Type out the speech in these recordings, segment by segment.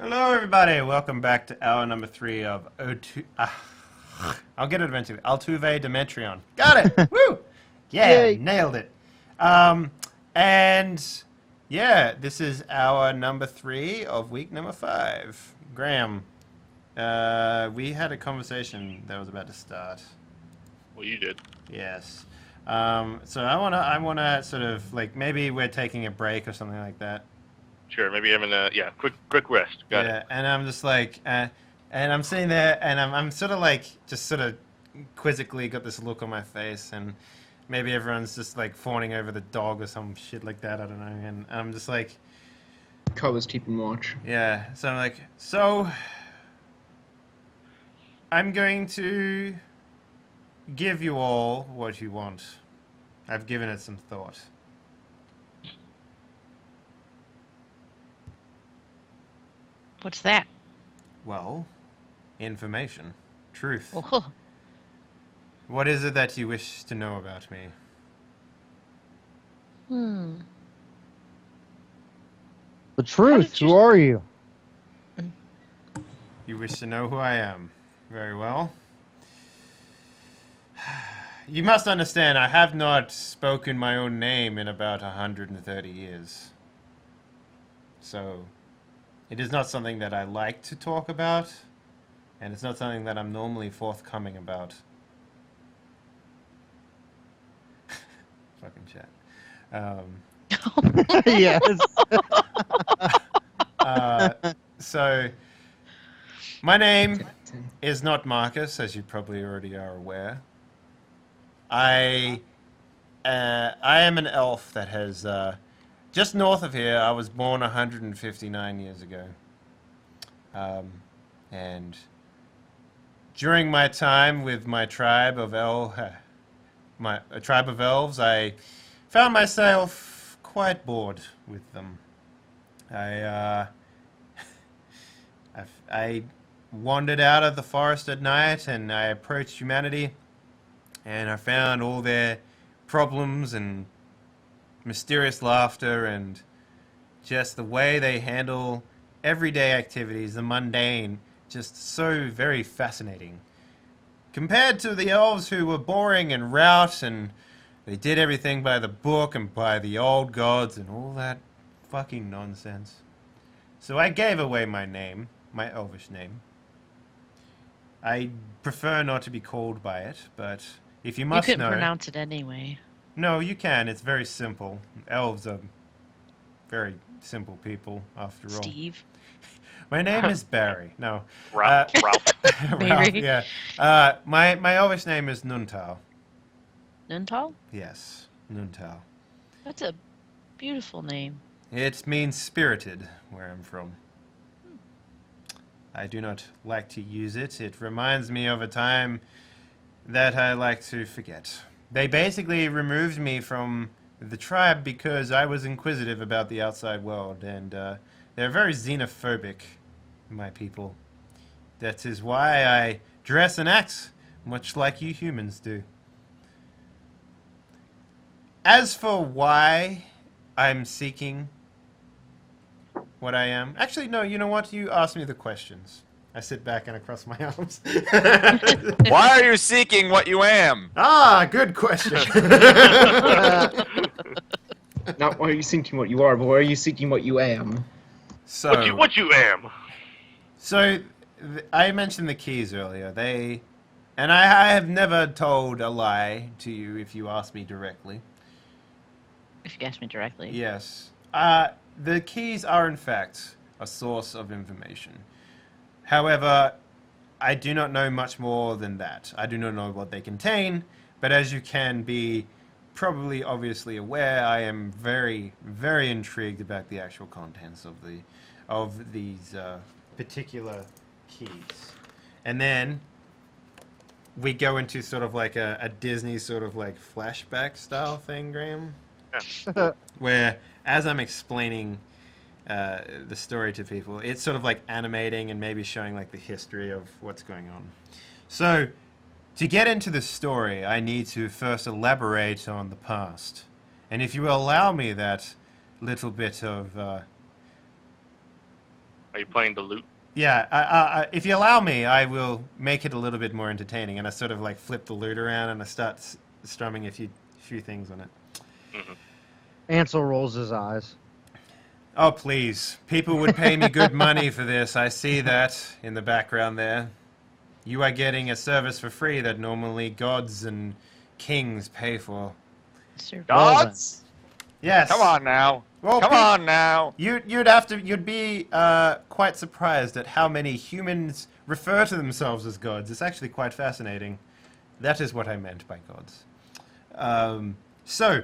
Hello, everybody. Welcome back to hour number 3 of O2. I'll get it eventually. Altuve Demetrion. Got it. Woo! Yeah, Yay. nailed it. And yeah, this is hour number 3 of week number 5. Graham, we had a conversation that was about to start. Well, you did. Yes. So I wanna sort of like maybe we're taking a break or something like that. Sure, maybe having a quick rest. Got it. And I'm just like, and I'm sitting there, and I'm sort of like, just sort of quizzically got this look on my face, and maybe everyone's just like fawning over the dog or some shit like that. I don't know, and I'm just like, Car was keeping watch. yeah. So I'm like, so I'm going to give you all what you want. I've given it some thought. What's that? Well, information, truth. Oh, What is it that you wish to know about me? The truth. Who are you? You wish to know who I am. Very well. You must understand, I have not spoken my own name in about 130 years. So, it is not something that I like to talk about, and it's not something that I'm normally forthcoming about. Fucking chat. Yes. So, my name is not Marcus, as you probably already are aware. I am an elf that has, just north of here, I was born 159 years ago. And during my time with my tribe of tribe of elves, I found myself quite bored with them. I wandered out of the forest at night and I approached humanity, and I found all their problems and mysterious laughter and just the way they handle everyday activities, the mundane, just so very fascinating. Compared to the elves who were boring and route and they did everything by the book and by the old gods and all that fucking nonsense. So I gave away my name, my elvish name. I prefer not to be called by it, but if you must you couldn't know... pronounce it anyway. No, you can. It's very simple. Elves are very simple people, after all. Steve. My name is Barry. No. Ralph. Ralph, Barry. yeah. My elvish name is Nuntao. Nuntal? Yes, Nuntao. That's a beautiful name. It means spirited, where I'm from. I do not like to use it. It reminds me of a time that I like to forget. They basically removed me from the tribe because I was inquisitive about the outside world, and they're very xenophobic, my people. That is why I dress and act much like you humans do. As for why I'm seeking what I am... Actually, no, you know what? You ask me the questions. I sit back and I cross my arms. Why are you seeking what you am? Ah, good question. Not why are you seeking what you are, but why are you seeking what you am? So, What you am? So, I mentioned the keys earlier. And I have never told a lie to you if you ask me directly. If you ask me directly. Yes. The keys are, in fact, a source of information. However, I do not know much more than that. I do not know what they contain, but as you can be probably obviously aware, I am very, very intrigued about the actual contents of these particular keys. And then we go into sort of like a Disney sort of like flashback style thing, Graham. Yeah. Where, as I'm explaining the story to people, it's sort of like animating and maybe showing like the history of what's going on. So, to get into the story, I need to first elaborate on the past. And if you will allow me that little bit of Are you playing the lute? Yeah, if you allow me, I will make it a little bit more entertaining, and I sort of like flip the lute around and I start strumming a few things on it. Mm-hmm. Ansel rolls his eyes. Oh, please. People would pay me good money for this. I see that in the background there. You are getting a service for free that normally gods and kings pay for. Sir. Gods? Yes. Come on now. Well, Come on now. You'd be quite surprised at how many humans refer to themselves as gods. It's actually quite fascinating. That is what I meant by gods. So,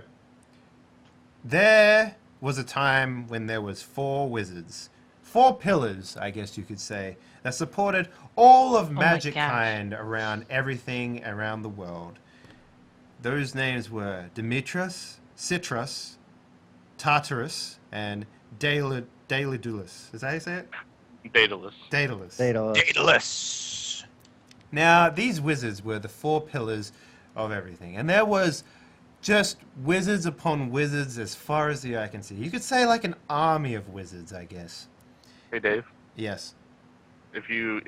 there was a time when there was 4 wizards. 4 pillars, I guess you could say, that supported all of my magic gosh. kind around everything around the world. Those names were Demetrius, Citrus, Tartarus, and Daedalus. Is that how you say it? Daedalus. Daedalus. Daedalus. Now, these wizards were the 4 pillars of everything. And there was just wizards upon wizards as far as the eye can see. You could say like an army of wizards, I guess. Hey, Dave. Yes. If you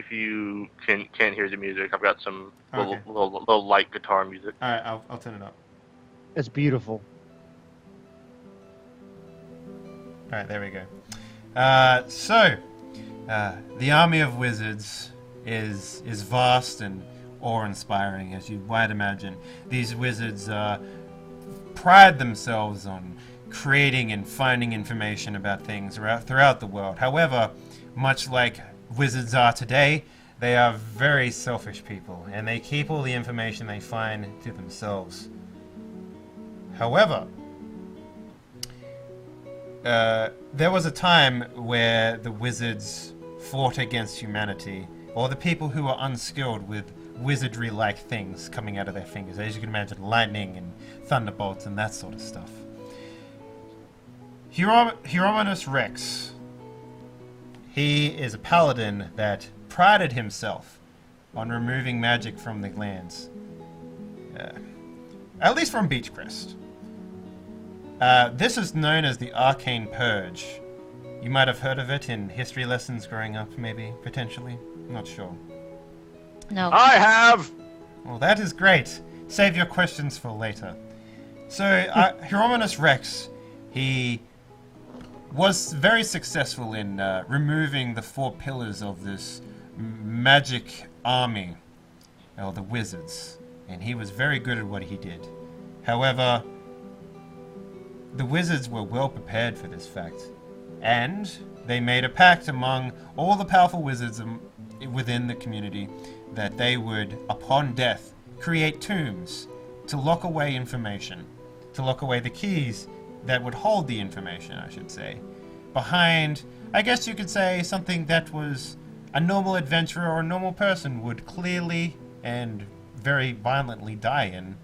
can't hear the music, I've got some Okay. little light guitar music. All right, I'll turn it up. It's beautiful. All right, there we go. The army of wizards is vast and awe-inspiring, as you might imagine. These wizards pride themselves on creating and finding information about things throughout the world. However, much like wizards are today, they are very selfish people, and they keep all the information they find to themselves. However, there was a time where the wizards fought against humanity, or the people who were unskilled with wizardry-like things coming out of their fingers. As you can imagine, lightning and thunderbolts and that sort of stuff. Hieronymus Rex. He is a paladin that prided himself on removing magic from the lands. At least from Beachcrest. This is known as the Arcane Purge. You might have heard of it in history lessons growing up, maybe, potentially. I'm not sure. No. I have. Well, that is great. Save your questions for later. So, Hieronymus Rex, he was very successful in removing the 4 pillars of this magic army, or the wizards, and he was very good at what he did. However, the wizards were well prepared for this fact, and they made a pact among all the powerful wizards within the community that they would, upon death, create tombs to lock away information, to lock away the keys that would hold the information, I should say, behind, I guess you could say, something that was a normal adventurer or a normal person would clearly and very violently die in,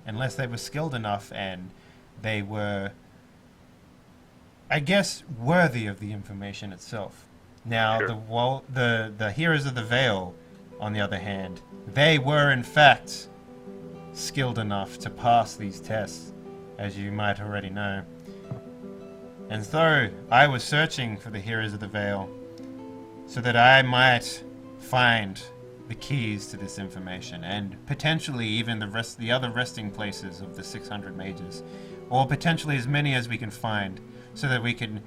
unless they were skilled enough and they were, I guess, worthy of the information itself. Now, Sure. the Heroes of the Veil, on the other hand, they were in fact skilled enough to pass these tests, as you might already know. And so, I was searching for the Heroes of the Veil, so that I might find the keys to this information, and potentially even the other resting places of the 600 mages, or potentially as many as we can find, so that we can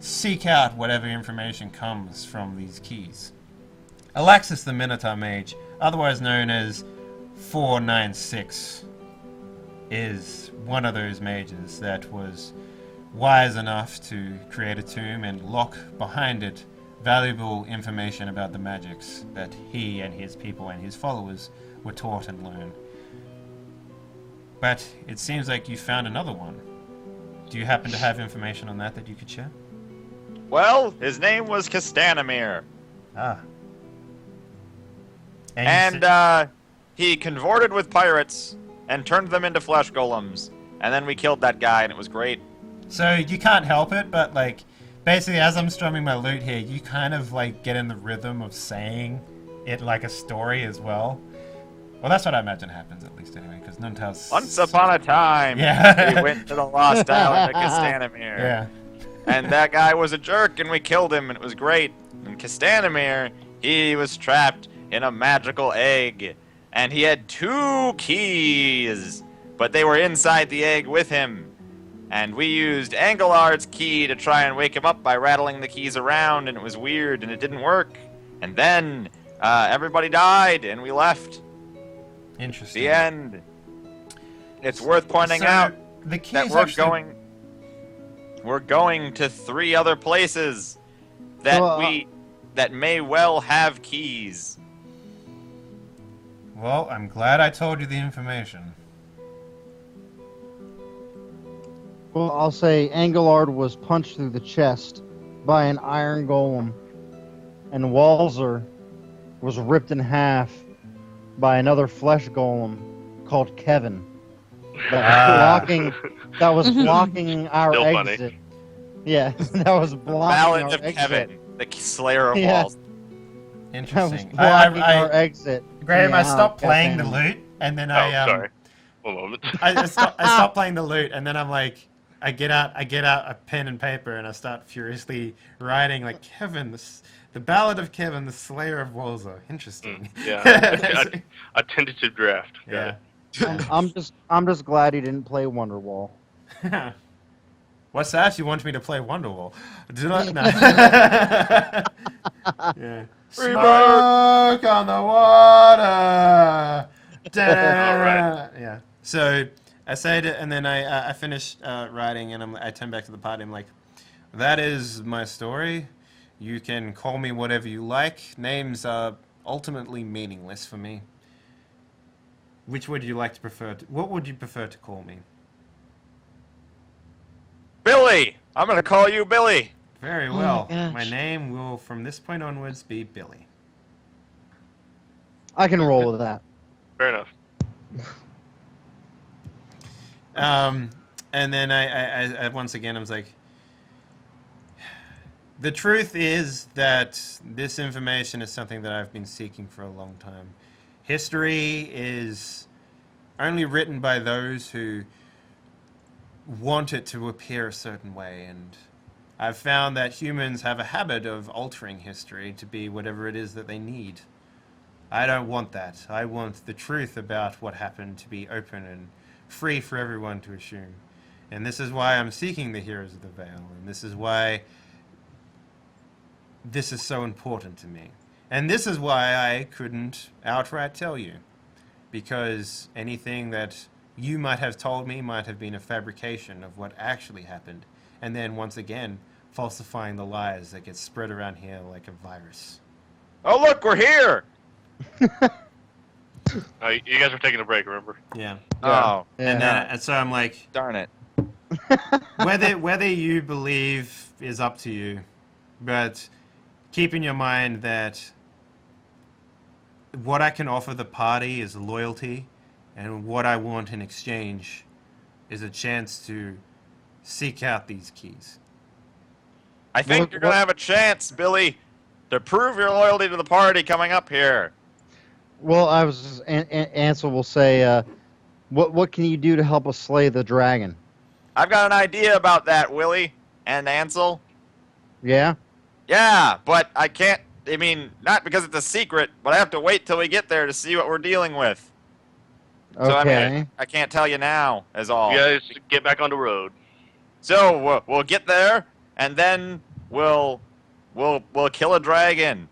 seek out whatever information comes from these keys. Alaxis the Minotaur Mage, otherwise known as 496, is one of those mages that was wise enough to create a tomb and lock behind it valuable information about the magics that he and his people and his followers were taught and learned. But it seems like you found another one. Do you happen to have information on that you could share? Well, his name was Castanamir. Ah. And he convorted with pirates and turned them into flesh golems. And then we killed that guy, and it was great. So you can't help it, but like, basically as I'm strumming my lute here, you kind of like get in the rhythm of saying it like a story as well. Well, that's what I imagine happens, at least anyway, because Nuntail's... Once upon a time, Yeah. we went to the Lost Island of Castanamir. Yeah. And that guy was a jerk, and we killed him, and it was great. And Castanimir, he was trapped in a magical egg, and he had 2 keys, but they were inside the egg with him. And we used Engellard's key to try and wake him up by rattling the keys around, and it was weird, and it didn't work. And then everybody died, and we left. Interesting. The end. It's worth pointing So, out the keys that we're going to 3 other places that that may well have keys. Well, I'm glad I told you the information. Well, I'll say Engelard was punched through the chest by an iron golem, and Walzer was ripped in half by another flesh golem called Kevin. That was blocking our Still funny. exit. Yeah, that was blocking Ballad our of exit. Kevin, the Slayer of Yeah. Walls. That was Interesting. blocking our exit. Graham, I Yeah, stopped playing the goddamn. lute, and then Sorry. One moment. I stopped playing the lute, and then I'm like, I get out a pen and paper, and I start furiously writing like Kevin, the Ballad of Kevin, the Slayer of Walzer. Interesting. Yeah. A tentative draft. Got Yeah. it. I'm just glad he didn't play Wonderwall. What's that? You want me to play Wonderwall? Do not. No. Yeah. Smoke on the water. Alright. Yeah. So I said it, and then I finished writing, and I turned back to the party. I'm like, that is my story. You can call me whatever you like. Names are ultimately meaningless for me. Which would you like to prefer? What would you prefer to call me? Billy! I'm gonna call you Billy. Very Oh my well. gosh. My name will, from this point onwards, be Billy. I can roll with that. Fair enough. And then I once again, I was like, the truth is that this information is something that I've been seeking for a long time. History is only written by those who want it to appear a certain way, and I've found that humans have a habit of altering history to be whatever it is that they need. I don't want that. I want the truth about what happened to be open and free for everyone to assume. And this is why I'm seeking the Heroes of the Veil, and this is why this is so important to me. And this is why I couldn't outright tell you. Because anything that you might have told me might have been a fabrication of what actually happened. And then, once again, falsifying the lies that get spread around here like a virus. Oh, look, we're here! You guys were taking a break, remember? Yeah. Oh, And so I'm like, darn it. whether you believe is up to you, but keep in your mind that what I can offer the party is loyalty, and what I want in exchange is a chance to seek out these keys. I think you're gonna have a chance, Billy, to prove your loyalty to the party coming up here. Well, I was just, Ansel will say, what can you do to help us slay the dragon? I've got an idea about that, Willie and Ansel. Yeah? Yeah, but I can't, I mean, not because it's a secret, but I have to wait till we get there to see what we're dealing with. Okay. So, I mean, I can't tell you now, is all. You guys get back on the road. So, we'll get there, and then we'll kill a dragon.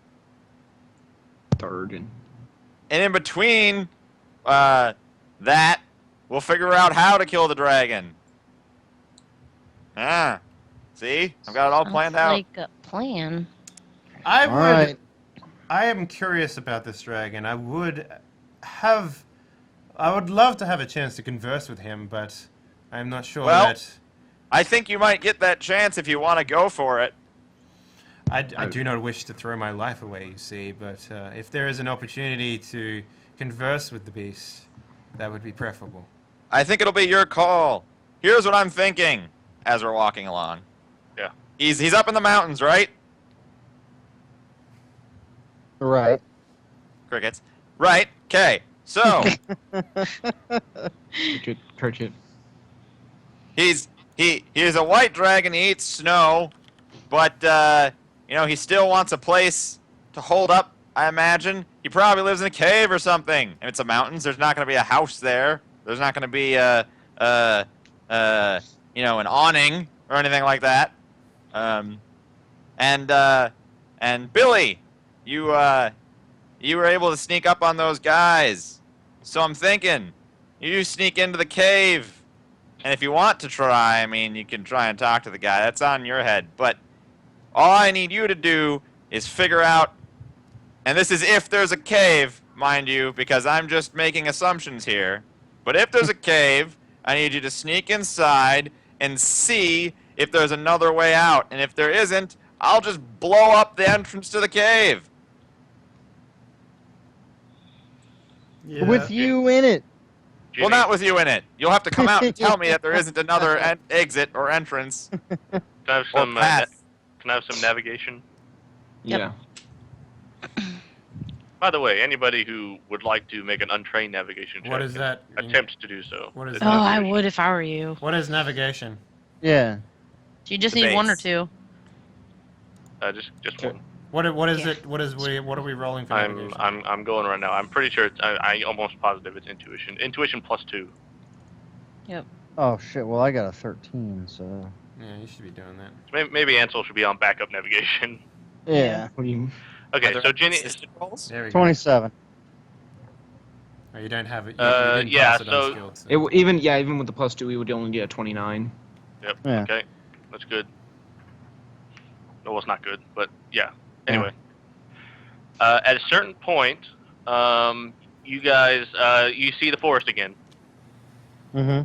Dargan. And in between that, we'll figure out how to kill the dragon. Ah, see? I've got it all planned out. Like a plan. I All right. am curious about this dragon. I would love to have a chance to converse with him, but I'm not sure Well, that I think you might get that chance if you want to go for it. I do not wish to throw my life away, you see, but if there is an opportunity to converse with the beast, that would be preferable. I think it'll be your call. Here's what I'm thinking as we're walking along. Yeah. He's up in the mountains, right? Right. Crickets. Right. Okay. So Pritchett. he's he's a white dragon. He eats snow, but he still wants a place to hold up. I imagine he probably lives in a cave or something. If it's the mountains, there's not going to be a house there. There's not going to be an awning or anything like that. And Billy, you were able to sneak up on those guys. So I'm thinking, you sneak into the cave, and if you want to try, I mean, you can try and talk to the guy. That's on your head. But all I need you to do is figure out, and this is if there's a cave, mind you, because I'm just making assumptions here. But if there's a cave, I need you to sneak inside and see if there's another way out. And if there isn't, I'll just blow up the entrance to the cave. Yeah. With you in it. Well, not with you in it. You'll have to come out and tell me that there isn't another exit or entrance. Can I have Or some? path. Can I have some navigation? Yep. Yeah. By the way, anybody who would like to make an untrained navigation check What is that? attempt to do so. What is It's that? Oh, I navigation. would if I were you. What is navigation? Yeah. You just The need one or base. two. Just one. What is Yeah. it? What are we rolling for I'm navigation? I'm going right now. I'm pretty sure I almost positive it's intuition. Intuition +2. Oh shit. Well, I got a 13, so. Yeah, you should be doing that. Maybe Ansel should be on backup navigation. Yeah. What do you? Okay, Are there so Jenny. assistant rolls? There we go. 27. Oh, you don't have it. You didn't Yeah, pass it so- unskilled, so. Even with the +2, we would only get a 29. Yep. Yeah. Okay, that's good. Well, it's not good, but yeah. Anyway, at a certain point, you guys you see the forest again. Mm-hmm.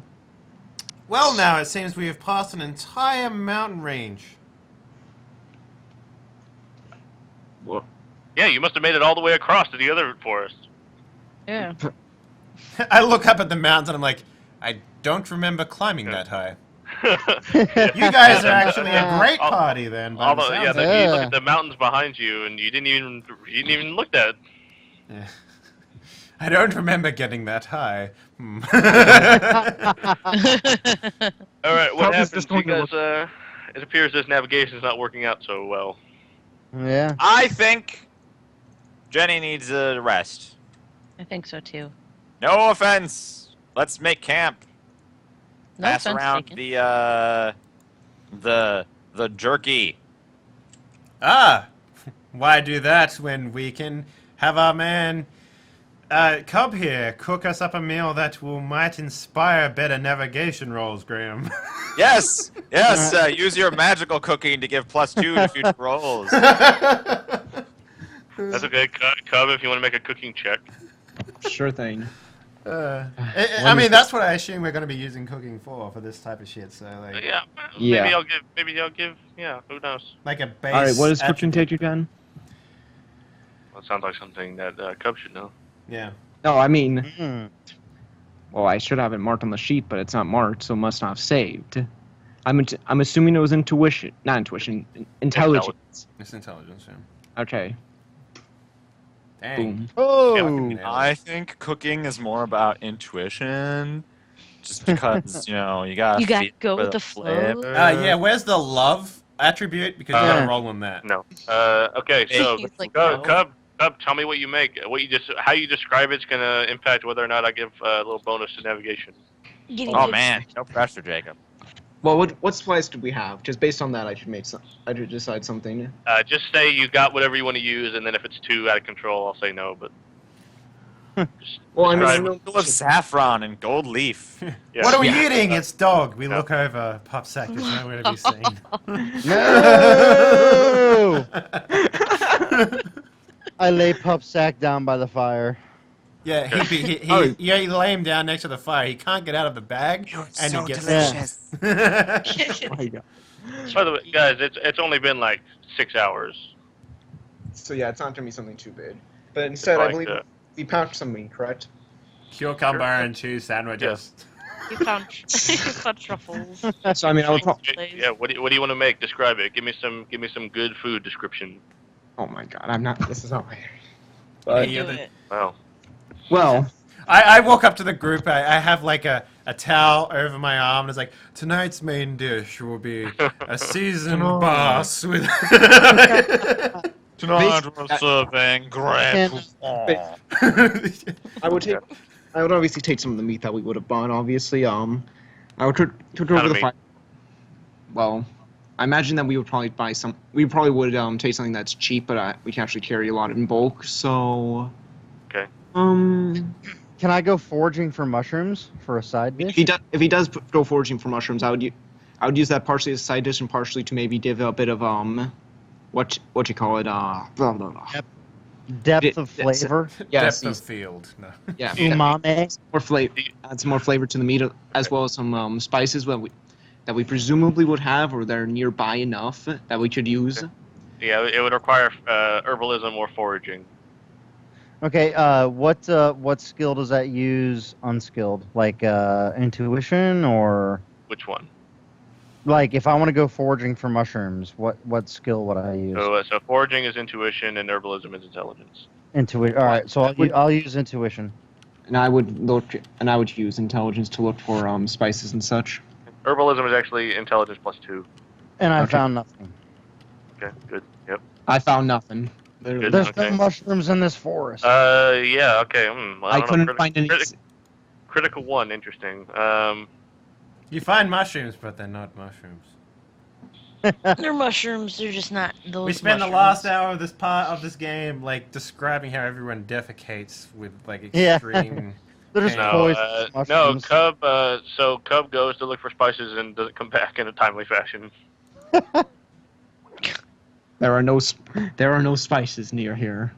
Well, now it seems we have passed an entire mountain range. Well, Yeah, you must have made it all the way across to the other forest. Yeah. I look up at the mountains and I'm like, I don't remember climbing that high. You guys are actually a great party then. By the Although, sounds yeah, of it. you look at the mountains behind you, and you didn't even look at it. Yeah. I don't remember getting that high. All right, what How's happens? this You going to guys, it appears this navigation is not working out so well. Yeah. I think Jenny needs a rest. I think so too. No offense. Let's make camp. No Pass offense around taken. the jerky. Ah, why do that when we can have our man Cub here cook us up a meal that might inspire better navigation rolls, Graham? Yes, yes. Use your magical cooking to give +2 to future rolls. That's okay, Cub. If you want to make a cooking check. sure thing. I mean, that's what I assume we're going to be using cooking for this type of shit. So, like, Yeah. Yeah. Maybe I'll give. Yeah. Who knows? like a base. All right, what does cooking attribute. take again? Well, it sounds like something that Cub should know. Yeah. No, I mean, Mm. well, I should have it marked on the sheet, but it's not marked, so it must not have saved. I'm assuming it was intuition, not intuition, intelligence. It's intelligence. Yeah. Okay. Dang. Boom. Oh. I think cooking is more about intuition, just because you gotta. You gotta feel go for with the flow. flavor. Yeah. Where's the love attribute? Because you gotta roll on that. No. Okay. So, He's like, Cub, no. Cub, tell me what you make. How you describe it's gonna impact whether or not I give a little bonus to navigation. Oh man, no pressure, Jacob. Well, what supplies do we have? Just based on that, I should decide something. Just say you got whatever you want to use, and then if it's too out of control, I'll say no. But just Well, I describe- mean, Full of saffron and gold leaf. yeah. What are we Yeah. eating? It's dog. We No. look over. Pop sack is nowhere to be seen. No! I lay Pup Sack down by the fire. Yeah, Oh. you lay him down next to the fire. He can't get out of the bag, and he gets delicious. oh my God. By the way, guys, it's only been like 6 hours. So yeah, it's not gonna be something too big. But instead, I believe we pounched something, correct? Cucumber and cheese sandwiches. You found truffles. So I mean, I would. Yeah. What do you want to make? Describe it. Give me some good food description. Oh my God, I'm not. This is not my. Any Do other- it. Wow. Well, I walk up to the group. I have like a a towel over my arm and is like, tonight's main dish will be a seasoned Oh. bass with. Tonight we're serving grape. I would take. I would obviously take some of the meat that we would have bought. Obviously, I would cook Kind over of the meat. fire. Well, I imagine that we would probably buy some. We probably would take something that's cheap, but we can actually carry a lot in bulk. So. Okay. Can I go foraging for mushrooms for a side dish? If he does go foraging for mushrooms, I would use that partially as a side dish and partially to maybe give a bit of what you call it blah, blah, blah. Depth of flavor, Yes, Depth of field. No. yeah. umami. More flavor, add some more flavor to the meat, as well as some spices that we presumably would have, or they're nearby enough that we could use. Yeah, it would require herbalism or foraging. Okay, what skill does that use unskilled? Like intuition, or Which one? like if I want to go foraging for mushrooms, what skill would I use? So foraging is intuition and herbalism is intelligence. Intuition. All right, so I'll use intuition. And I would use intelligence to look for spices and such. Herbalism is actually intelligence +2. And I Okay. found nothing. Okay, good. Yep. I found nothing. Literally. Good. There's Okay. no mushrooms in this forest. Yeah. Okay. I couldn't find any. Critical one. Interesting. You find mushrooms, but they're not mushrooms. They're mushrooms. They're just not those. We spent the mushrooms. last hour of this part of this game like describing how everyone defecates with like Yeah. extreme. They're just No, poisonous no, mushrooms. Cub. So Cub goes to look for spices and doesn't come back in a timely fashion. There are no spices near here.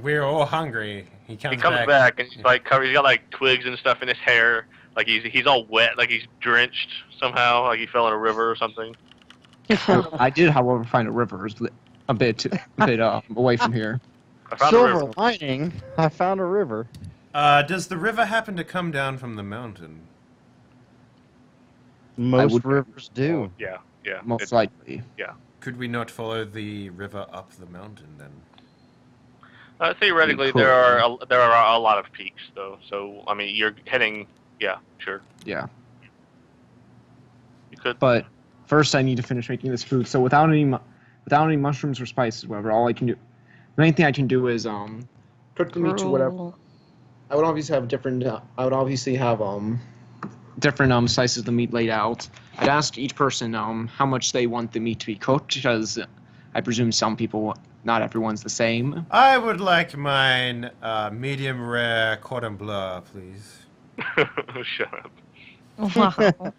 We're all hungry. He comes, He comes back and he's like covered. He's got like twigs and stuff in his hair. Like he's all wet. Like he's drenched somehow. Like he fell in a river or something. I did, however, find a river a bit away from here. I found a Silver river. lining, I found a river. Does the river happen to come down from the mountain? Most would- rivers do. Yeah. Yeah. Most likely. Could we not follow the river up the mountain then? Theoretically, You could. there are a lot of peaks though. So I mean, you're heading. Yeah. Sure. Yeah. You could. But first, I need to finish making this food. So without any mushrooms or spices, whatever, all I can do, the main thing I can do is cook the meat to whatever. Gruel. I would obviously have different. I would obviously have different slices of the meat laid out. I'd ask each person how much they want the meat to be cooked, because I presume some people, not everyone's the same. I would like mine medium rare cordon bleu, please. Shut up. Wow. But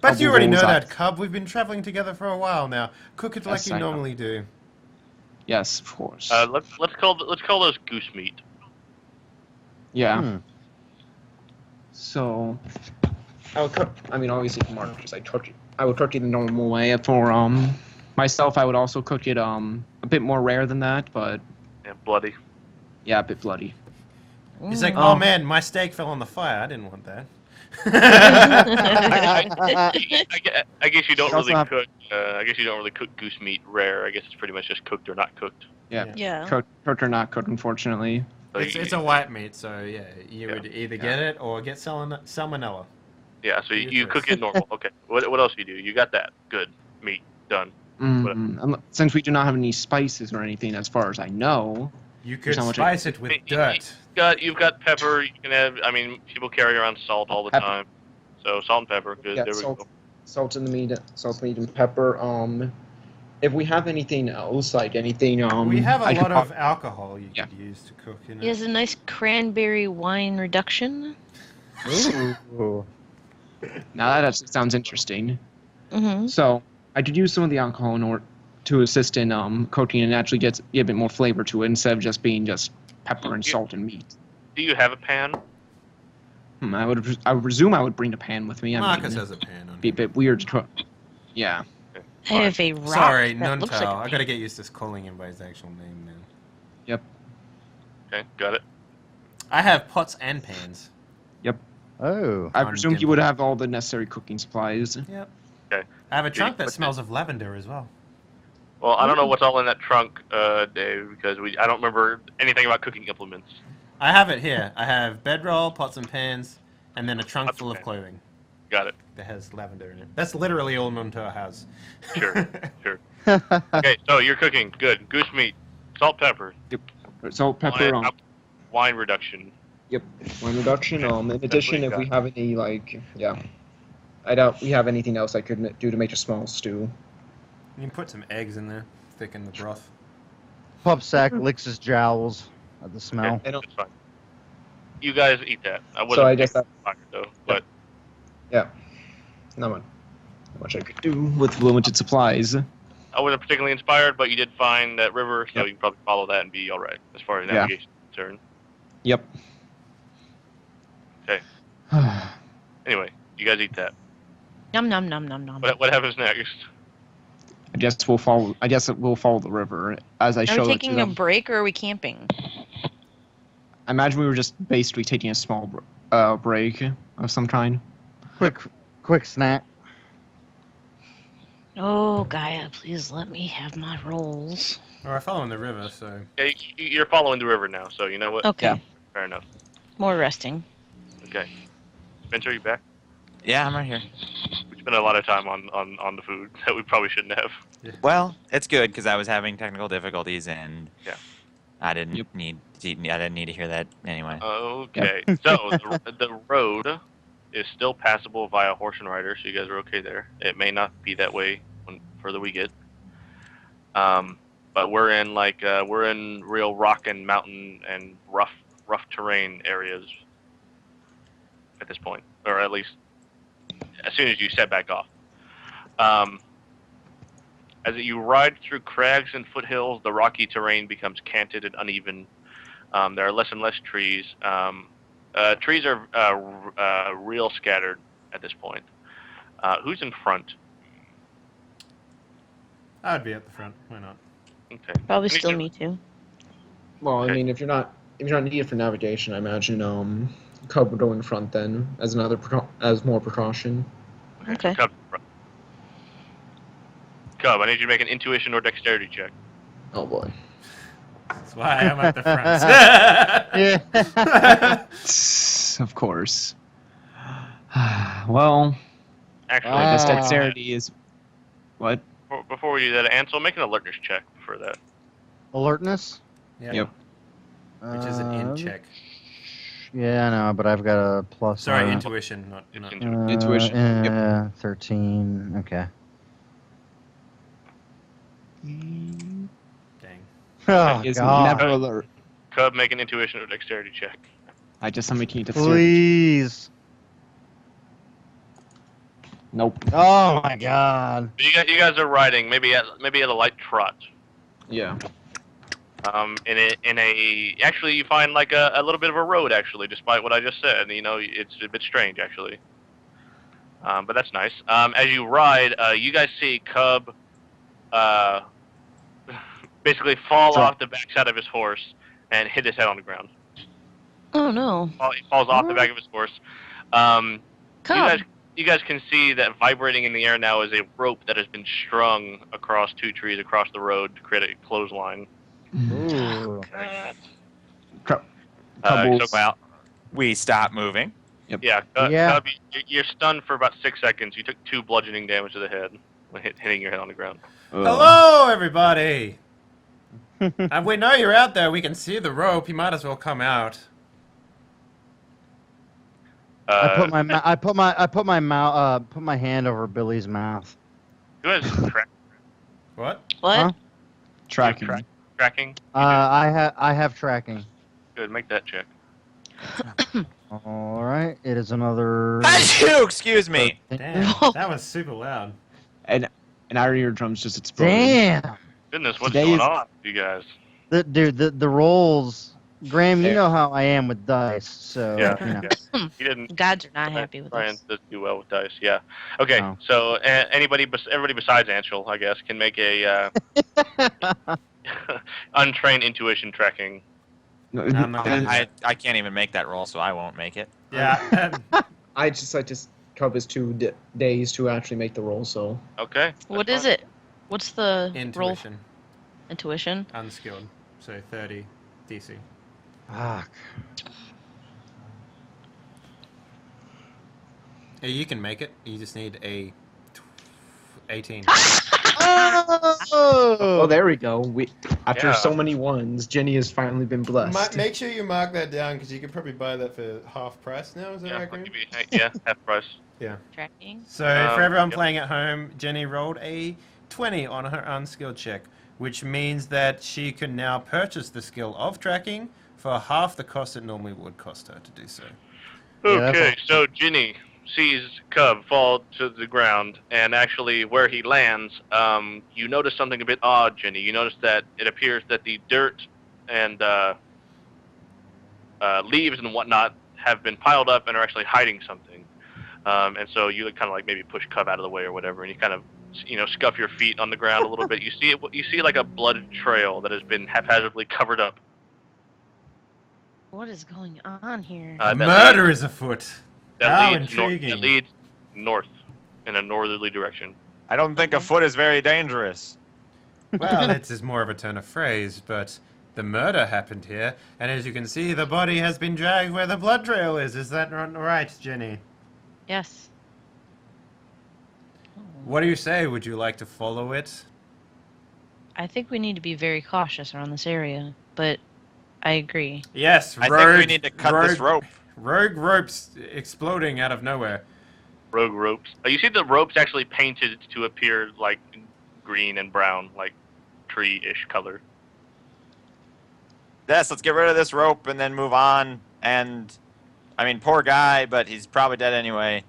I'll you do already know bullseye. that, Cub. We've been traveling together for a while now. Cook it like Yes, you I know. normally do. Yes, of course. Let's call those goose meat. yeah. Hmm. So, I would cook. I mean, obviously for Marcus, I would cook it the normal way. For myself, I would also cook it a bit more rare than that, but Yeah, bloody. yeah, a bit bloody. He's like, Mm. oh man, my steak fell on the fire. I didn't want that. I guess you don't You also really have- cook. I guess you don't really cook goose meat rare. I guess it's pretty much just cooked or not cooked. Yeah. Yeah. Cooked or not cooked, unfortunately. So It's a white meat, so yeah, you Yeah. would either get it or get salmonella. yeah. So Your you choice. cook it normal. Okay. What else do you do? You got that. Good meat done. Since we do not have any spices or anything, as far as I know. You could Here's how much spice it with dirt. You've got pepper. You can have. I mean, people carry around salt all the Pepper. time. So salt and pepper. Good. Yeah, there we salt. go. Salt in the meat, and pepper. If we have anything else, like anything, We have a I lot could of alcohol you Yeah. could use to cook. You know? He has a nice cranberry wine reduction. Ooh. Now that actually sounds interesting. Mm-hmm. So I could use some of the alcohol in order to assist in cooking and actually get a bit more flavor to it instead of just being just pepper and Yeah. salt and meat. Do you have a pan? I would presume I would bring a pan with me. I Marcus mean, has a pan on it'd be a him. bit weird to cook. Yeah. I have a rock Sorry, that looks Nuntal. like a I pan. gotta get used to calling him by his actual name now. Okay, got it. I have pots and pans. Oh. I On presume you dinner. would have all the necessary cooking supplies. Yep. Okay. I have a trunk that But- smells of lavender as well. Well, I don't know what's all in that trunk, Dave, because I don't remember anything about cooking implements. I have it here. I have bedroll, pots and pans, And then a trunk That's full of okay. clothing Got it. that has lavender in it. That's literally all Montour has. Sure. Sure. Okay, so you're cooking. Good. Goose meat. Salt, pepper. Salt, pepper. Wine reduction. Yep. Wine reduction. Okay, In that's addition, what if you we got. have any I doubt we have anything else I could do to make a small stew. You can put some eggs in there, thicken the broth. Pup sack licks his jowls at the smell. Okay, that's fine. You guys eat that. I wasn't So I guess that. fired though, but Yeah. Not much I could do with limited supplies. I wasn't particularly inspired. But you did find that river, so Yep. you can probably follow that and be all right as far as Yeah. navigation is concerned. Yep. Okay. Anyway, you guys eat that. Nom nom nom nom nom. What happens next? I guess we'll follow. I guess we'll follow the river as I Are showed we it to taking a them. break or are we camping? I imagine we were just basically taking a small break of some kind. Quick snack. Oh, Gaia, please let me have my rolls. We're following the river, so... Yeah, you're following the river now, so you know what? Okay. Yeah. Fair enough. More resting. Okay. Spencer, you back? Yeah, I'm right here. We spent a lot of time on the food that we probably shouldn't have. Well, it's good because I was having technical difficulties and Yeah. I didn't need to hear that anyway. Okay. So the road is still passable via horse and rider, so you guys are okay there. It may not be that way when further we get. But we're in real rock and mountain and rough terrain areas at this point, or at least as soon as you set back off. As you ride through crags and foothills, the rocky terrain becomes canted and uneven. There are less and less trees. Trees are real scattered at this point. Who's in front? I'd be at the front. Why not? Okay. Probably Me still too. me too. Well, Okay. I mean, if you're not needed for navigation, I imagine Cub would go in front then as more precaution. Okay. Cub, I need you to make an intuition or dexterity check. Oh boy. That's why I'm at the front. Yeah. Of course. Well, Actually, I guess Wow. dexterity is what? before we do that, Ansel, make an alertness check for that. Alertness. Yeah. Yep. Which is an in check. Yeah, I know, but I've got a plus. Sorry, on it. intuition, not... Intuition. Yep. 13. Okay. Dang. Oh, Is God. never alert. Cub, make an intuition or dexterity check. I just am making it dexterity. Please. Nope. Oh, my God. You guys are riding maybe at a light trot. Yeah. Actually you find like a little bit of a road actually, despite what I just said. You know, it's a bit strange actually. But that's nice. As you ride, you guys see Cub basically fall off the backside of his horse and hit his head on the ground. Oh no. He falls off the back of his horse. Come. You guys can see that vibrating in the air now is a rope that has been strung across two trees across the road to create a clothesline. Ooh. Cubbles. Well, we stopped moving. Yeah, Yeah. Cub, you're stunned for about 6 seconds. You took 2 bludgeoning damage to the head when hitting your head on the ground. Hello, everybody! We know you're out there. We can see the rope. You might as well come out. I put my hand over Billy's mouth. Who has What? What? Huh? Tracking. tracking? I have tracking. Good, make that check. All right, it is another. Achoo! Excuse me. Damn, that was super loud. And our eardrums just exploded. Damn. Goodness, what's Today going is- on, you guys? The rolls. Graham, you Yeah. know how I am with dice, so Yeah, you know. yeah. He didn't. Gods are not happy with Brian us. doesn't do well with dice. Yeah. Okay. Oh. So everybody besides Anshul, I guess, can make a untrained intuition tracking. I'm not gonna do I can't even make that roll, so I won't make it. Yeah. I just Cub is too dazed to actually make the roll, so. Okay. What is it? What's the roll? Intuition. Intuition. Unskilled. So 30 DC. Fuck. Yeah, you can make it. You just need a 18. Oh, there we go. After Yeah. so many ones, Jenny has finally been blessed. Make sure you mark that down because you could probably buy that for half price now. Is that Yeah, right, I'll Graham? give you, half price. Yeah. Tracking. So for everyone Yep. playing at home, Jenny rolled a 20 on her unskilled check, which means that she can now purchase the skill of tracking for half the cost it normally would cost her to do so. Yeah, that's Okay, awesome. so Ginny sees Cub fall to the ground, and actually where he lands, you notice something a bit odd, Ginny. You notice that it appears that the dirt and leaves and whatnot have been piled up and are actually hiding something. And so you kind of like maybe push Cub out of the way or whatever, and you kind of scuff your feet on the ground a little bit. You see like a blood trail that has been haphazardly covered up. What is going on here? A That murder leads- is afoot. That How leads intriguing. That leads north in a northerly direction. I don't think a Okay. foot is very dangerous. Well, it is more of a turn of phrase, but the murder happened here, and as you can see, the body has been dragged where the blood trail is. Is that not right, Jenny? Yes. What do you say? Would you like to follow it? I think we need to be very cautious around this area, but I agree. Yes, I rogue, think we need to cut this rope. Rogue ropes exploding out of nowhere. Rogue ropes. You see the ropes actually painted to appear like green and brown, like tree-ish color. Yes, let's get rid of this rope and then move on. And, I mean, poor guy, but he's probably dead anyway.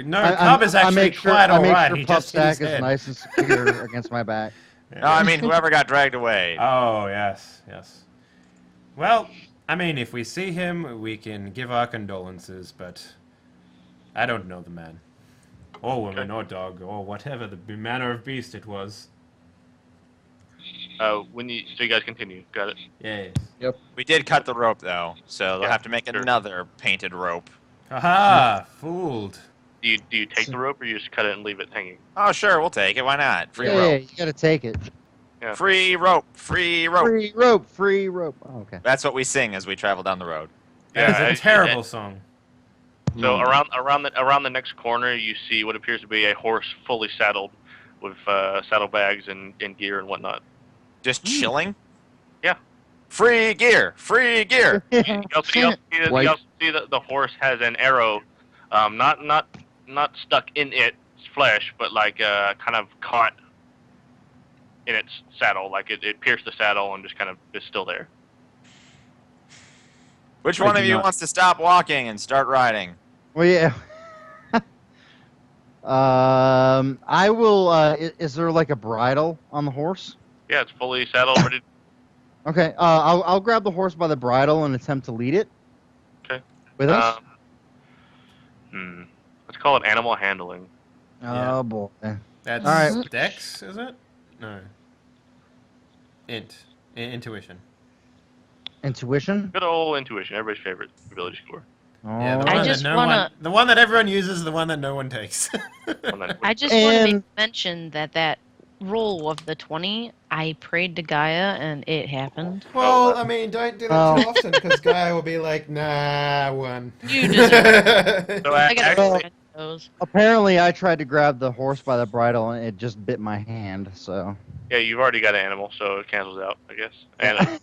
No, Cub is actually quite I make alright. sure He Pup just hit his Stack is head. nice and secure against my back. No, I mean, whoever got dragged away. Oh, yes, yes. Well, I mean, if we see him, we can give our condolences, but I don't know the man. Or woman, or dog, or whatever the manner of beast it was. So you guys continue. Got it. Yes. We did cut the rope, though, so they'll Yeah, have to make sure. another painted rope. Aha! Fooled. Do you take the rope or you just cut it and leave it hanging? Oh, sure, we'll take it. Why not? Free Yeah, rope. you gotta take it. Yeah. Free rope. Free rope. Free rope, free rope. Oh, okay. That's what we sing as we travel down the road. That Yeah, is a terrible song. So around the next corner, you see what appears to be a horse fully saddled, with saddlebags and gear and whatnot. Just chilling? Yeah. Free gear. Free gear. You also see that the horse has an arrow, not stuck in its flesh, but like kind of caught in its saddle, like it pierced the saddle and just kind of is still there. Which I one do of you not- wants to stop walking and start riding? Well, yeah. I will. Is there like a bridle on the horse? Yeah, it's fully saddled, ready. Okay. I'll grab the horse by the bridle and attempt to lead it. Okay. With us. Let's call it animal handling. Yeah. Oh boy. That's All right. Dex, is it? No. Intuition. Intuition. Good old intuition, everybody's favorite ability score. Yeah, the Oh. I one, just that no wanna- one, the one that everyone uses is the one that no one takes. I just want to And- mention that roll of the 20, I prayed to Gaia and it happened. Well, I mean, don't do that Oh. too often because Guy will be like, nah, one. You deserve So I gotta actually, protect those. Apparently, I tried to grab the horse by the bridle and it just bit my hand. So. yeah, you've already got an animal, so it cancels out, I guess. And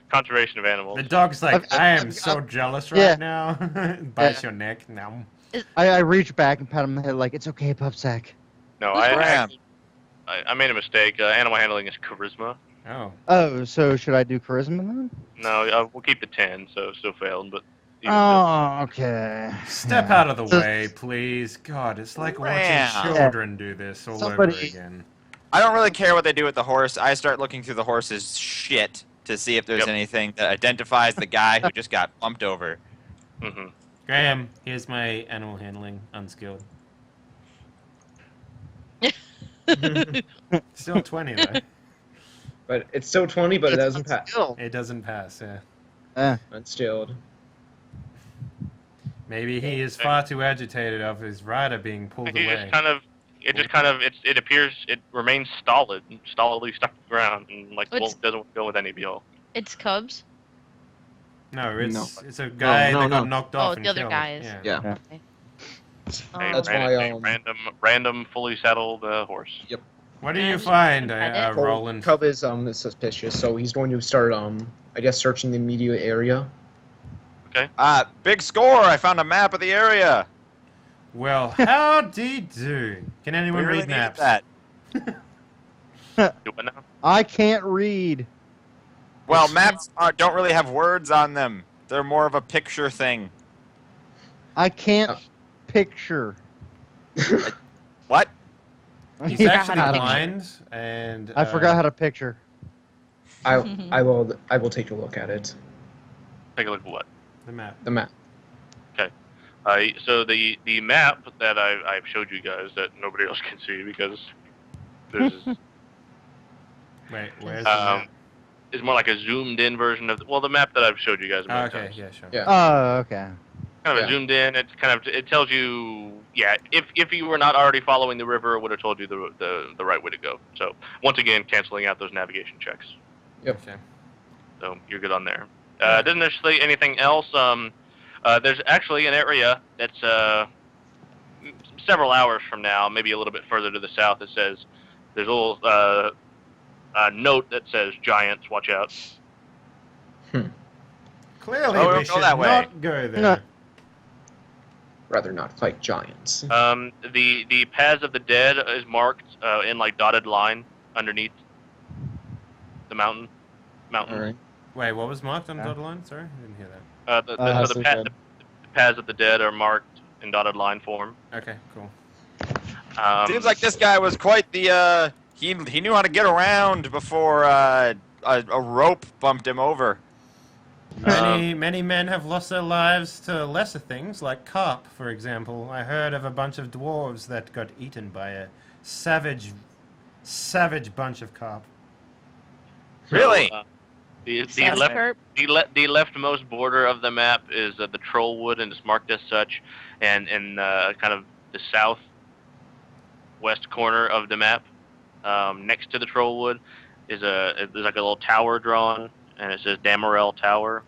conservation of animals. The dog's like, I've- I am I've- so jealous right yeah. now. Bites your neck. No. I reach back and pat him on the head like it's okay, Pup Stack. No, Graham. I made a mistake. Animal handling is charisma. Oh. Oh, so should I do charisma then? No, we'll keep the 10, so still failed, but even Oh, okay. Step out of the way, please. God, it's like watching Graham. children do this all over Somebody- again. I don't really care what they do with the horse. I start looking through the horse's shit to see if there's Yep. anything that identifies the guy who just got bumped over. still- Mhm. Graham, here's my animal handling, unskilled. Still 20 though. But it's still 20, but it doesn't pass. Skill. It doesn't pass. Yeah. Unskilled. Maybe he is far too agitated of his rider being pulled He away. it appears it remains stolidly stuck to the ground, and like It's- doesn't go with any of y'all. It's Cubs. No, No. it's a guy no, that got no. knocked off Oh, and the other killed. guy is. Yeah. Okay. A That's random, why, random fully saddled horse. What do Can I you just find, pet it? Roland? Cub is suspicious, so he's going to start I guess searching the immediate area. Big score! I found a map of the area. Well, howdy do. Can We anyone really read needed maps? that. Do it now. I can't read. Well, maps don't really have words on them. They're more of a picture thing. I can't picture. What? He's Yeah, actually how to blind, and I forgot how to picture. I will take a look at it. Take a look at what? the map. The map. So the map that I've showed you guys that nobody else can see because there's Wait, where's the map? is more like a zoomed in version of the map that I've showed you guys. Oh, Many okay, times. yeah, sure. Yeah. Oh, okay. Kind of Yeah. a zoomed in. It tells you if you were not already following the river, it would have told you the right way to go. So once again, canceling out those navigation checks. Yep. Okay. So you're good on there. Doesn't necessarily anything else. There's actually an area that's several hours from now, maybe a little bit further to the south. It says there's a little a note that says giants, watch out. Clearly, Oh, we we don't go should that way. not go there. No. Rather not fight giants. The paths of the dead is marked in like dotted line underneath the mountain. All right. Wait, what was marked on the Yeah. dotted line? Sorry, I didn't hear that. So so the good. paths of the dead are marked in dotted line form. Okay, cool. Seems like this guy was quite the he knew how to get around before a rope bumped him over. Many men have lost their lives to lesser things, like carp, for example. I heard of a bunch of dwarves that got eaten by a savage bunch of carp. Really? The Sounds left perp. the leftmost border of the map is the Trollwood, and it's marked as such. And in kind of the southwest corner of the map, next to the Trollwood, there's like a little tower drawn, and it says Damarel Tower.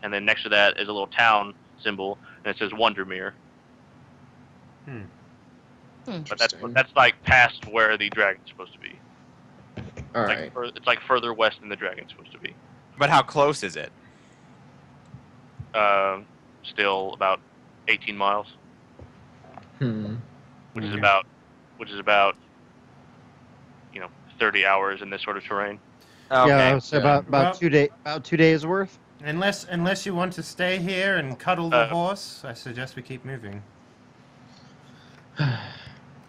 And then next to that is a little town symbol, and it says Wondermere. But that's like past where the dragon's supposed to be. All It's right. like, it's like further west than the dragon's supposed to be. But how close is it? Still about 18 miles, Hmm. which is about 30 hours in this sort of terrain. Okay. Yeah, so about Well- 2 days worth. Unless you want to stay here and cuddle the horse, I suggest we keep moving.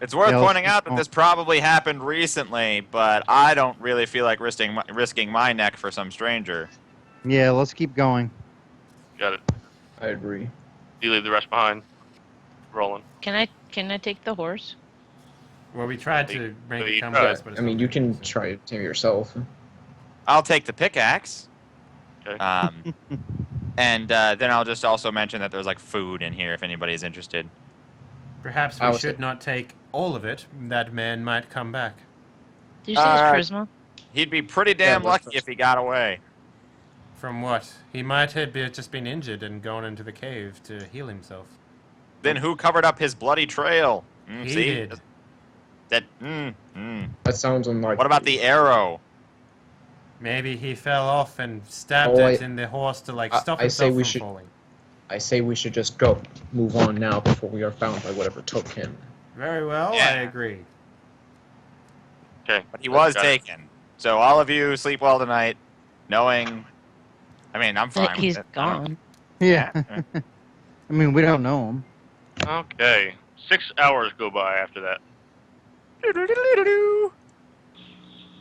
It's worth Yeah, pointing let's out that keep this probably happened recently, but I don't really feel like risking my neck for some stranger. Yeah, let's keep going. Got it. I agree. You leave the rest behind. Rolling. Can I take the horse? Well, we tried to make So it you come tried. with us, but it's I mean, not you working, can so- try it yourself. I'll take the pickaxe. Okay. And then I'll just also mention that there's like food in here if anybody's interested. Perhaps I we was- should not take all of it. That man might come back. Do you see his charisma? He'd be pretty damn Yeah, lucky if he got away. From what? He might have just been injured and gone into the cave to heal himself. Then who covered up his bloody trail? He See? did. That sounds unlikely. What about the arrow? Maybe he fell off and stabbed Oh, it in the horse to stop I say himself we from should- falling. I say we should just go. Move on now before we are found by whatever took him. Very well, Yeah. I agree. Okay. But he was Got it. taken. So all of you sleep well tonight, knowing. I mean, I'm fine. That he's with it. I don't- gone. Yeah. I mean, we don't know him. Okay. 6 hours go by after that. You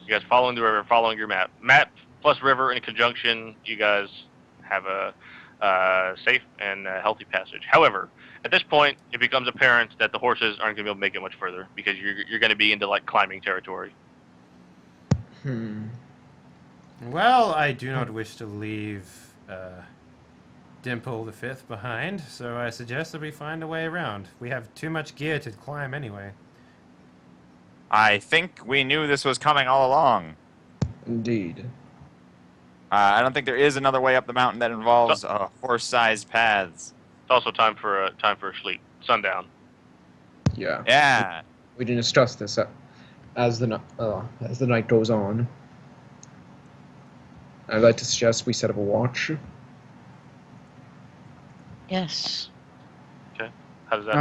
guys following the river, following your map. Map plus river in conjunction, you guys have a safe and healthy passage. However, at this point, it becomes apparent that the horses aren't going to be able to make it much further because you're going to be into like climbing territory. Well, I do not wish to leave Dimple the Fifth behind, so I suggest that we find a way around. We have too much gear to climb anyway. I think we knew this was coming all along. Indeed. I don't think there is another way up the mountain that involves horse-sized paths. It's also time for sleep. Sundown. Yeah. Yeah. We didn't discuss this as the night goes on. I'd like to suggest we set up a watch. Yes. How does that All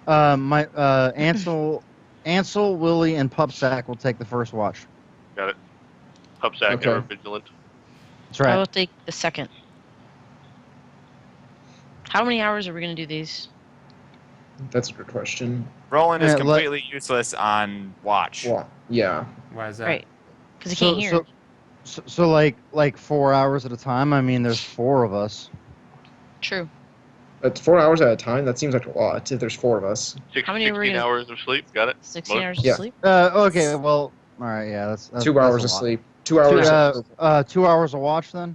happen? right. Ansel, Willie, and Pupsack will take the first watch. Got it. Pupsack, Okay. ever vigilant. That's I right. will take the second. How many hours are we going to do these? That's a good question. Roland is Yeah, completely useless on watch. Well, yeah. Why is that? Right. Because he can't hear. So like 4 hours at a time. I mean, there's 4 of us. True. That's 4 hours at a time. That seems like a lot if there's 4 of us. How many are we 16 gonna- hours of sleep. Got it. 16 Most- hours Yeah. of sleep? Okay. Well, all right. Yeah, that's 2 that's hours a of lot. sleep. 2 hours. 2 hours of watch then.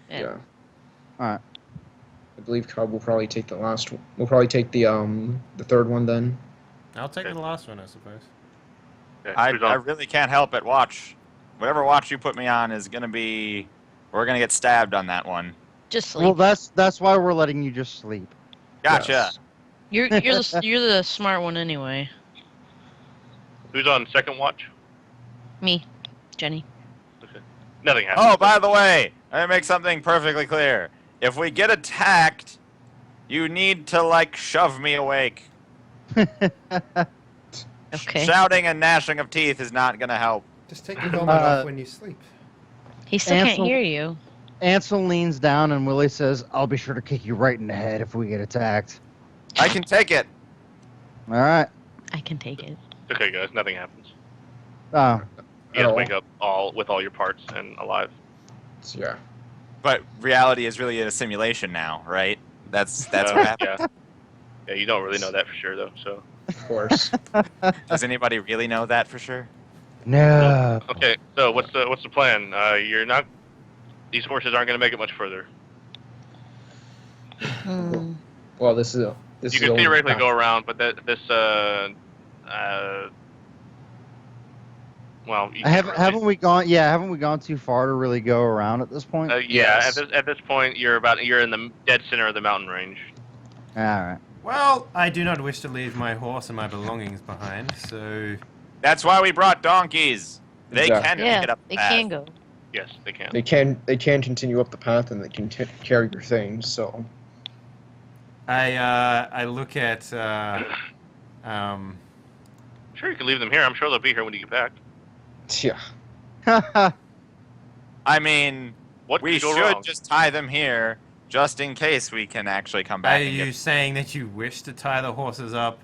Yeah. Yeah. All right. I believe Cub will probably take the last. We'll probably take the third one then. I'll take the last one, I suppose. Okay, I who's on? really can't help it. Watch. Whatever watch you put me on is going to be... We're going to get stabbed on that one. Just sleep. Well, that's why we're letting you just sleep. Gotcha. Yes. You're the smart one anyway. Who's on second watch? Me, Jenny. Nothing happens. Oh, by the way, let me make something perfectly clear. If we get attacked, you need to, like, shove me awake. Okay. Shouting and gnashing of teeth is not going to help. Just take your helmet off when you sleep. He still can't Ansel- hear you. Ansel leans down and Willie says, "I'll be sure to kick you right in the head if we get attacked." I can take it. All right. I can take it. Okay, guys, nothing happens. Oh, You guys Oh. wake up with all your parts and alive. Yeah. But reality is really a simulation now, right? That's what happens. Yeah. Yeah, you don't really know that for sure, though. So Of course. Does anybody really know that for sure? no. okay, so what's the plan? You're not. These horses aren't going to make it much further. Hmm. Well, this is You can only theoretically half- go around, but well, you can't really- Haven't we gone? Yeah, haven't we gone too far to really go around at this point? Yeah, Yes. at this point, you're in the dead center of the mountain range. All right. Well, I do not wish to leave my horse and my belongings behind, so That's why we brought donkeys. They Exactly. can make Yeah, it up they the path. can go. Yes, they can. They can continue up the path and they can carry your things. So I look at Sure, you can leave them here. I'm sure they'll be here when you get back. yeah. I mean, What we could go should wrong? just tie them here, just in case we can actually come back Are and you get... saying that you wish to tie the horses up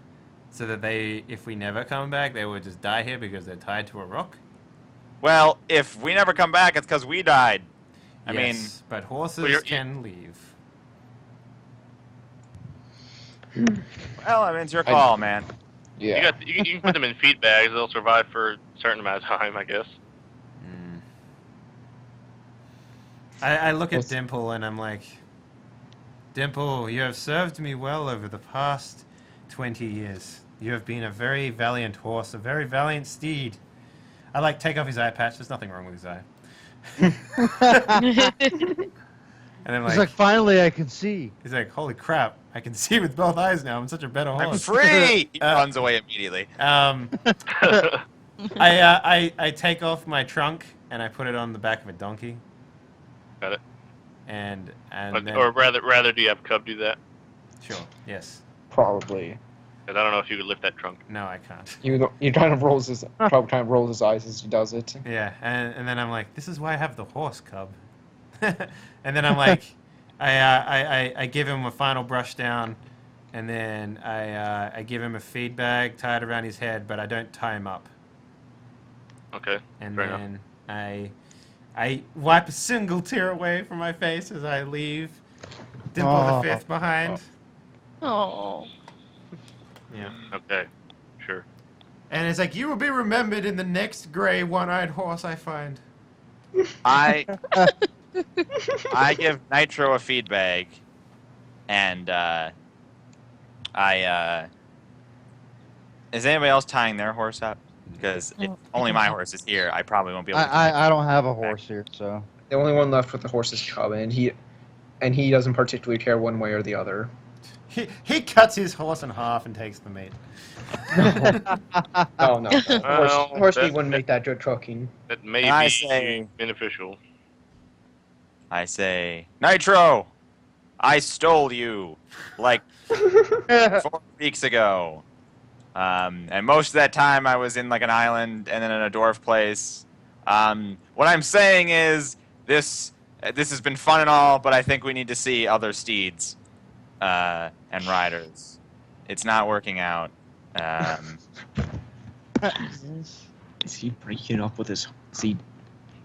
so that they, if we never come back, they would just die here because they're tied to a rock? Well, if we never come back, it's because we died. I mean, Yes, but horses Well, can leave. well, I mean, it's your call, man. Yeah. You can put them in feed bags. They'll survive for a certain amount of time, I guess. Mm. I look at What's- Dimple and I'm like, Dimple, you have served me well over the past 20 years. You have been a very valiant horse, a very valiant steed. I like take off his eye patch. There's nothing wrong with his eye. And I'm He's like, finally, I can see. he's like, holy crap! I can see with both eyes now. I'm such a better I'm horse. free! He runs away immediately. I take off my trunk and I put it on the back of a donkey. Got it. And then, Or rather, do you have Cub do that? sure, yes. Probably. Because I don't know if you could lift that trunk. No, I can't. He kind of rolls his Cub kind of rolls his eyes as he does it. Yeah, and then I'm like, this is why I have the horse, Cub. And then I'm like, I give him a final brush down, and then I give him a feed bag, tie it around his head, but I don't tie him up. Okay. And Fair enough. then I wipe a single tear away from my face as I leave Dimple Aw. the Fifth behind. Oh. Yeah. Okay. Sure. And it's like, you will be remembered in the next gray one-eyed horse I find. I give Nitro a feed bag, and is anybody else tying their horse up? Because if No, only I my don't. horse is here, I probably won't be able to. I don't have a horse here, so. The only one left with the horse is Cub, and he doesn't particularly care one way or the other. He cuts his horse in half and takes the meat. No. Well, Horse meat that- wouldn't make that good cooking. That may And I be say- beneficial. I say, Nitro, I stole you like 4 weeks ago. And most of that time I was in like an island and then in a dwarf place. What I'm saying is this has been fun and all, but I think we need to see other steeds and riders. It's not working out. Is he breaking up with his seed?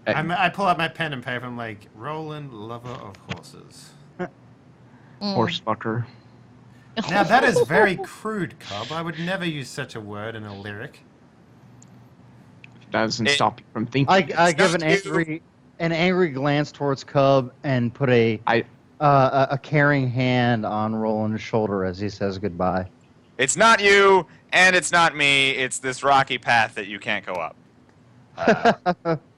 I pull out my pen and paper. I'm like, Roland, lover of horses. Horse fucker. Now that is very crude, Cub. I would never use such a word in a lyric. That doesn't stop you from thinking. I give not an angry glance towards Cub and put a caring hand on Roland's shoulder as he says goodbye. It's not you, and it's not me. It's this rocky path that you can't go up.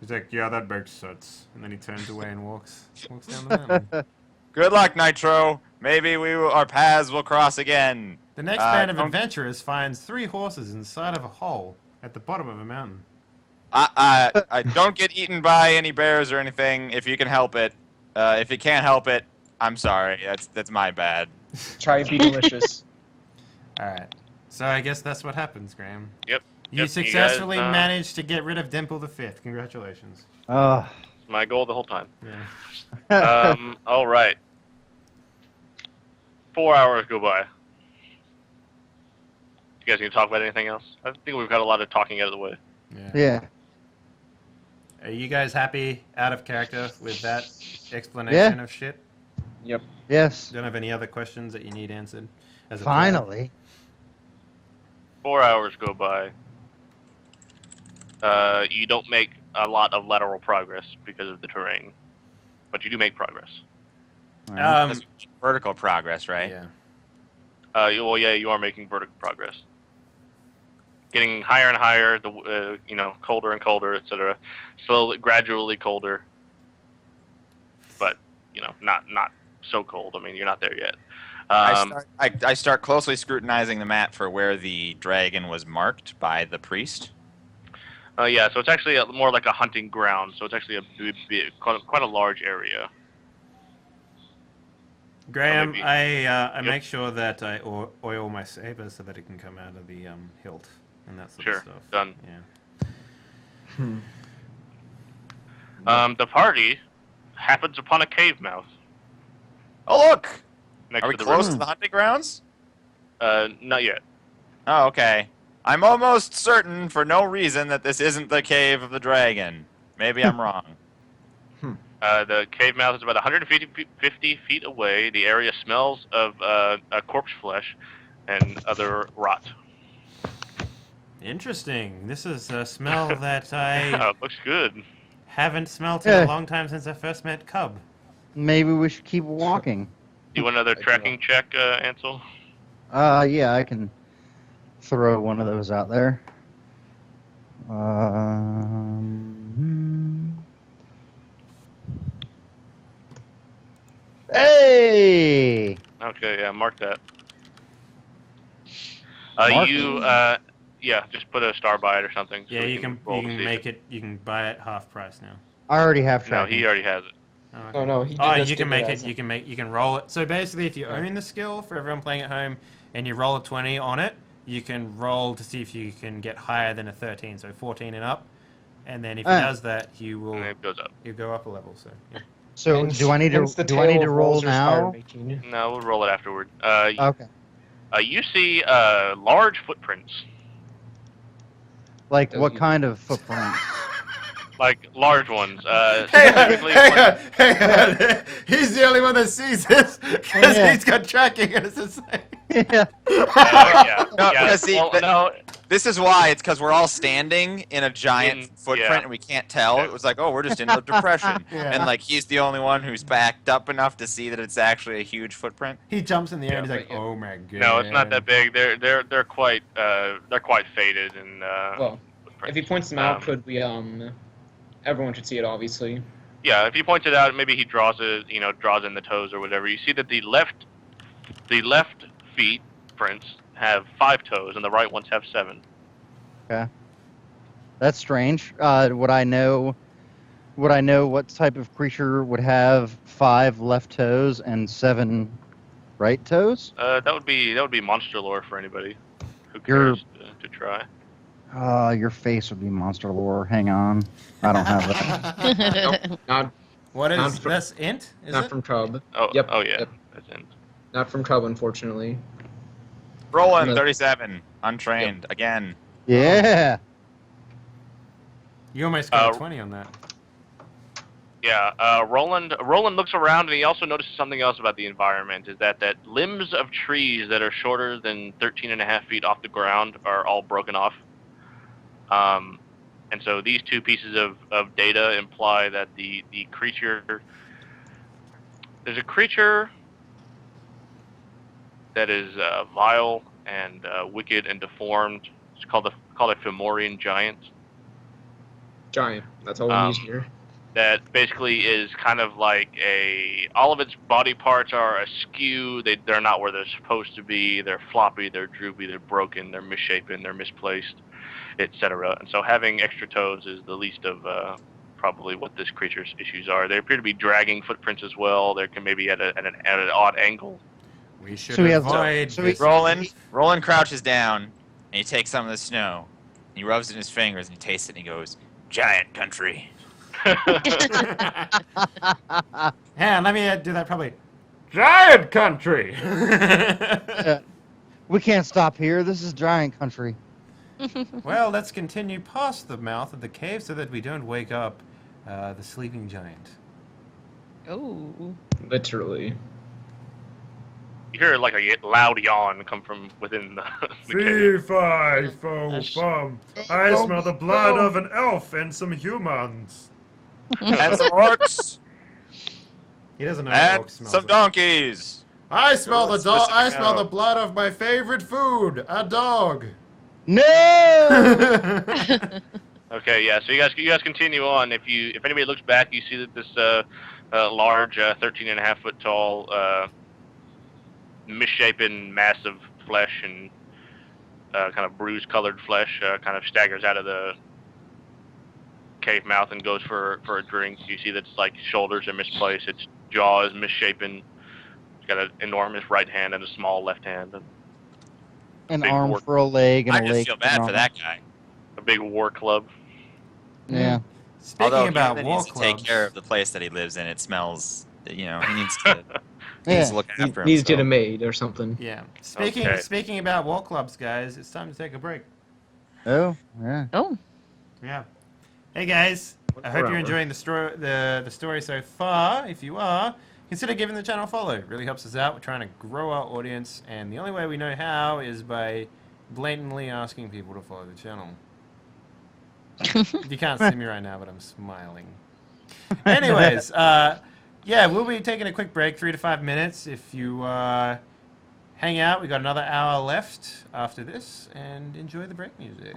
He's like, yeah, that makes sense. And then he turns away and walks down the mountain. Good luck, Nitro. Maybe our paths will cross again. The next band of don't- adventurers finds 3 horses inside of a hole at the bottom of a mountain. I don't get eaten by any bears or anything if you can help it. If you can't help it, I'm sorry. That's my bad. Try to be delicious. Alright. So I guess that's what happens, Graham. Yep. You Yep, successfully you guys, managed to get rid of Dimple the Fifth. Congratulations. My goal the whole time. Yeah. All right. 4 hours go by. You guys gonna talk about anything else? I think we've got a lot of talking out of the way. Yeah. Are you guys happy out of character with that explanation of shit? Yep. Yes. Don't have any other questions that you need answered? As a Finally. 4 hours go by. You don't make a lot of lateral progress because of the terrain, but you do make progress. player? That's vertical progress, right? Yeah. Well, yeah, you are making vertical progress. Getting higher and higher, colder and colder, etc. Slowly, gradually colder, but not so cold. I mean, you're not there yet. I start closely scrutinizing the map for where the dragon was marked by the priest. Yeah, so it's actually more like a hunting ground. So it's actually quite a large area. Graham, maybe- I Yep. make sure that I oil my saber so that it can come out of the hilt and that sort of Sure, stuff. done. Yeah. The party happens upon a cave mouth Oh, look! next Are we to the close river. to the hunting grounds? Not yet. Oh, okay. I'm almost certain, for no reason, that this isn't the cave of the dragon. Maybe I'm wrong. The cave mouth is about 150 feet away. The area smells of corpse flesh and other rot. Interesting. This is a smell that I Looks good. haven't smelt in Yeah. a long time since I first met Cub. Maybe we should keep walking. You want another tracking check, Ansel? Yeah, I can throw one of those out there. Hey! Okay, yeah, mark that. Mark Yeah, just put a star by it or something. so Yeah, we you can roll to see make it. You can buy it half price now. I already have No, tracking. he already has it. Oh, Oh okay. no, he Oh, just you can did make as it. You can roll it. So basically, if you Right. own the skill for everyone playing at home, and you roll a 20 on it, you can roll to see if you can get higher than a 13, so 14 and up. And then if he Ah. does that, you will And it goes up. you go up a level. So yeah. So Hence- do I need to hence the do I need tale to of roll Walzer's fire now? making. No, we'll roll it afterward. Okay. You see large footprints, Like Does what he- kind of footprint? like large ones. Hang Specifically on. He's the only one that sees this because Yeah. he's got tracking and it's the same. Yeah. yeah. No, yeah. because see, Well, that- no, This is why. It's because we're all standing in a giant footprint yeah. and we can't tell. It was like, oh, we're just in the depression. Yeah. And like he's the only one who's backed up enough to see that it's actually a huge footprint. He jumps in the air and Yeah, he's like, but yeah. "Oh my god." no, it's not that big. They're quite faded and. Well, if he points them out, could we everyone should see it obviously. Yeah, if he points it out, maybe he draws it, draws in the toes or whatever. You see that the left feet prints have 5 toes, and the right ones have 7. Okay. That's strange. Would I know what type of creature would have 5 left toes and 7 right toes? That would be monster lore for anybody who You're- cares to try. Your face would be monster lore. Hang on. I don't have that. Nope, not What Not is fr- that's int? Is not it? from Cub. Oh, Yep. oh yeah, Yep. that's in. Not from Cub, unfortunately. Roland, No. 37. Untrained. Again. Yeah. You almost got Uh, a 20 on that. Yeah, Roland looks around and he also notices something else about the environment, is that limbs of trees that are shorter than 13.5 feet off the ground are all broken off. And so these 2 pieces of data imply that the creature... There's a creature that is vile and wicked and deformed. It's called a Fomorian giant. Giant. That's all we need here. That basically is kind of like all of its body parts are askew. They're not where they're supposed to be. They're floppy, they're droopy, they're broken, they're misshapen, they're misplaced, etc. And so having extra toes is the least of probably what this creature's issues are. They appear to be dragging footprints as well. They can maybe at an odd angle. We should So he has- avoid so this. Roland crouches down, and he takes some of the snow, and he rubs it in his fingers, and he tastes it, and he goes, "Giant country." Yeah, let me do that probably. Giant country! We can't stop here. This is giant country. Well, let's continue past the mouth of the cave so that we don't wake up the sleeping giant. Oh. Literally. You hear like a loud yawn come from within the cave. Fee-fi, That's- fum. I smell the blood of an elf and some humans. And some orcs, He doesn't know what and elk smells some like. donkeys. I smell the Specific I smell now. the blood of my favorite food, a dog. No. Okay, yeah. So you guys continue on. If anybody looks back, you see that this large, 13.5 foot tall, misshapen mass of flesh and kind of bruise-colored flesh kind of staggers out of the cave mouth and goes for a drink. You see that its like shoulders are misplaced, its jaw is misshapen. It's got an enormous right hand and a small left hand. An Big arm war- for a leg and I a just leg feel for bad an for arm. that guy. A big war club. Yeah. Speaking Although about he war needs to take clubs, care of the place that he lives in. It smells. He needs to. He Yeah. needs to look after Needs to get a himself. maid or something. yeah. Okay. Speaking about war clubs, guys, it's time to take a break. Oh, yeah. Oh. Yeah. Hey guys, I hope you're hour. enjoying the story so far. If you are, consider giving the channel a follow. It really helps us out. We're trying to grow our audience, and the only way we know how is by blatantly asking people to follow the channel. You can't see me right now, but I'm smiling. Anyways, yeah, we'll be taking a quick break, 3 to 5 minutes. If you hang out, we got another hour left after this, and enjoy the break music.